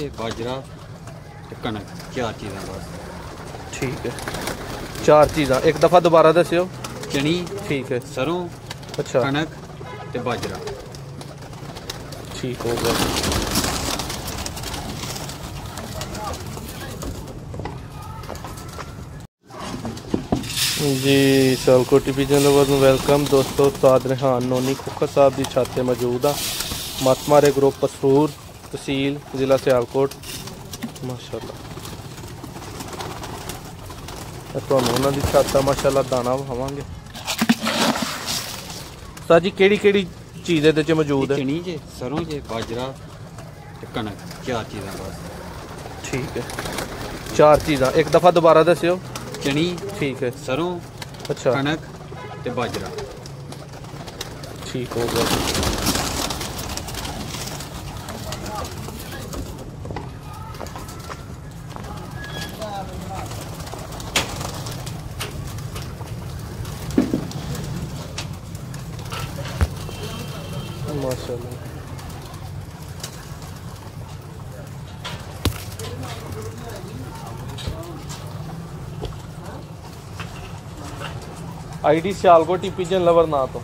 जे बाजरा ते कणक, 4 चीज़ां बस। ठीक है, 4 चीज़ां। एक दफ़ा दोबारा दस्यो। चनी, ठीक है, सरों, अच्छा, कणक ते बाजरा। ठीक हो गया जी। सियालकोट टीवी चैनल में वेलकम दोस्तों। उस्ताद रेहान नोनी खोखर साहब की छत से मौजूद हाँ। मातमारे ग्रुप पसूर, तहसील जिला सियालकोट। माशाल्लाह उन्होंने की छत है माशाल्लाह। दाना विखावांगे। सर जी केड़ी चीज़ ये मौजूद है? चनी जे, सरों जे, बाजरा ते कणक, 4 चीज़ां बस। ठीक है, 4 चीज़ां। एक दफ़ा दोबारा दस्यो। चनी, ठीक है, सरों, अच्छा, कणक ते बाजरा। ठीक हो गया माशाल्लाह। ID Sialkot TP channel lover ना तो